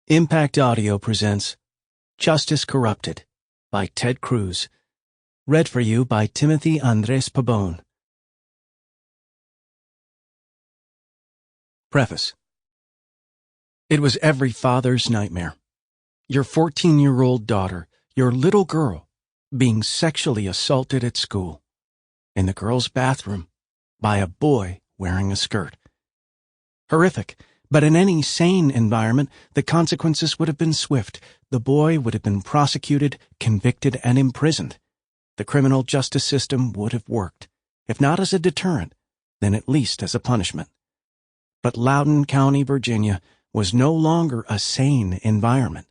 Impact Audio presents Justice Corrupted by Ted Cruz. Read for you by Timothy Andrés Pabon. Preface. It was every father's nightmare. Your 14-year-old daughter, your little girl, being sexually assaulted at school, in the girls' bathroom, by a boy wearing a skirt. Horrific. But in any sane environment, the consequences would have been swift. The boy would have been prosecuted, convicted, and imprisoned. The criminal justice system would have worked, if not as a deterrent, then at least as a punishment. But Loudoun County, Virginia, was no longer a sane environment.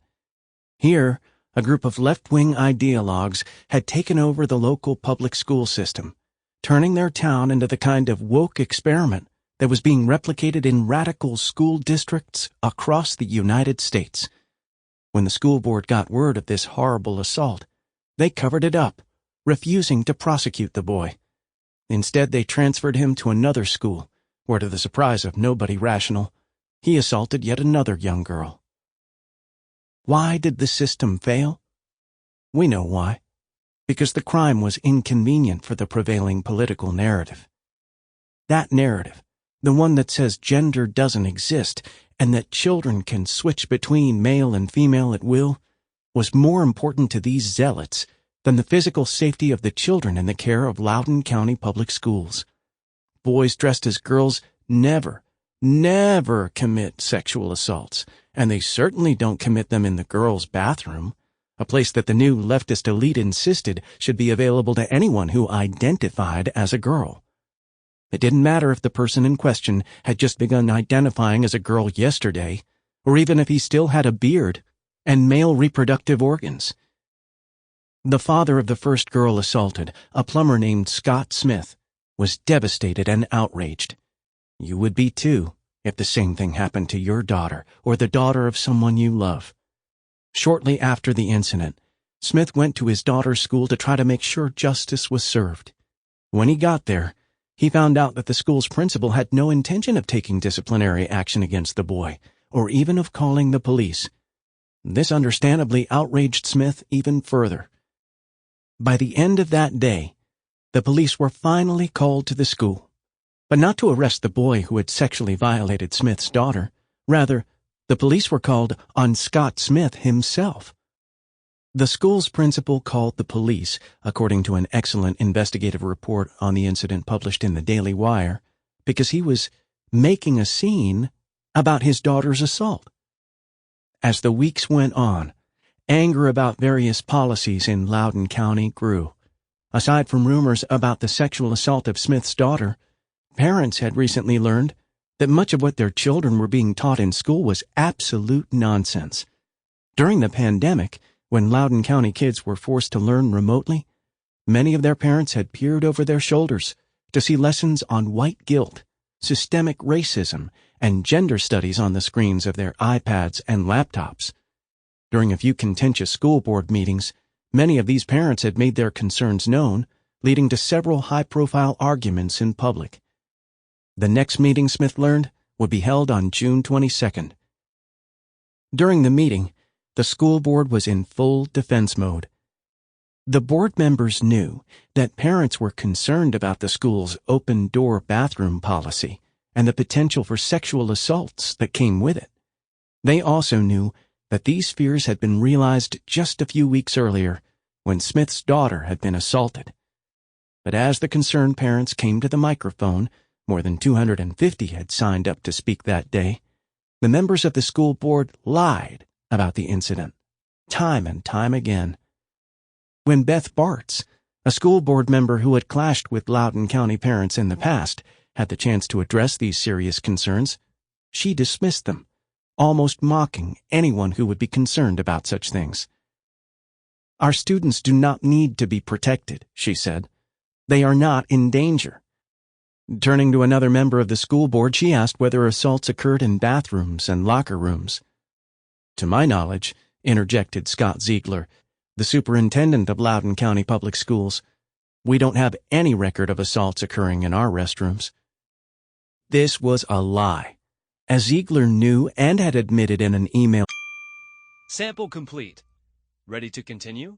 Here, a group of left-wing ideologues had taken over the local public school system, turning their town into the kind of woke experiment that was being replicated in radical school districts across the United States. When the school board got word of this horrible assault, they covered it up, refusing to prosecute the boy. Instead, they transferred him to another school, where, to the surprise of nobody rational, he assaulted yet another young girl. Why did the system fail? We know why. Because the crime was inconvenient for the prevailing political narrative. That narrative, the one that says gender doesn't exist and that children can switch between male and female at will, was more important to these zealots than the physical safety of the children in the care of Loudoun County Public Schools. Boys dressed as girls never commit sexual assaults, and they certainly don't commit them in the girls' bathroom, a place that the new leftist elite insisted should be available to anyone who identified as a girl. It didn't matter if the person in question had just begun identifying as a girl yesterday, or even if he still had a beard and male reproductive organs. The father of the first girl assaulted, a plumber named Scott Smith, was devastated and outraged. You would be too, if the same thing happened to your daughter or the daughter of someone you love. Shortly after the incident, Smith went to his daughter's school to try to make sure justice was served. When he got there, he found out that the school's principal had no intention of taking disciplinary action against the boy, or even of calling the police. This understandably outraged Smith even further. By the end of that day, the police were finally called to the school, but not to arrest the boy who had sexually violated Smith's daughter. Rather, the police were called on Scott Smith himself. The school's principal called the police, according to an excellent investigative report on the incident published in the Daily Wire, because he was making a scene about his daughter's assault. As the weeks went on, anger about various policies in Loudoun County grew. Aside from rumors about the sexual assault of Smith's daughter, parents had recently learned that much of what their children were being taught in school was absolute nonsense. During the pandemic, when Loudoun County kids were forced to learn remotely, many of their parents had peered over their shoulders to see lessons on white guilt, systemic racism, and gender studies on the screens of their iPads and laptops. During a few contentious school board meetings, many of these parents had made their concerns known, leading to several high-profile arguments in public. The next meeting, Smith learned, would be held on June 22nd. During the meeting, the school board was in full defense mode. The board members knew that parents were concerned about the school's open-door bathroom policy and the potential for sexual assaults that came with it. They also knew that these fears had been realized just a few weeks earlier when Smith's daughter had been assaulted. But as the concerned parents came to the microphone, more than 250 had signed up to speak that day, the members of the school board lied about the incident, time and time again. When Beth Bartz, a school board member who had clashed with Loudoun County parents in the past, had the chance to address these serious concerns, she dismissed them, almost mocking anyone who would be concerned about such things. Our students do not need to be protected, she said. They are not in danger. Turning to another member of the school board, she asked whether assaults occurred in bathrooms and locker rooms. To my knowledge, interjected Scott Ziegler, the superintendent of Loudoun County Public Schools, we don't have any record of assaults occurring in our restrooms. This was a lie, as Ziegler knew and had admitted in an email. Sample complete. Ready to continue?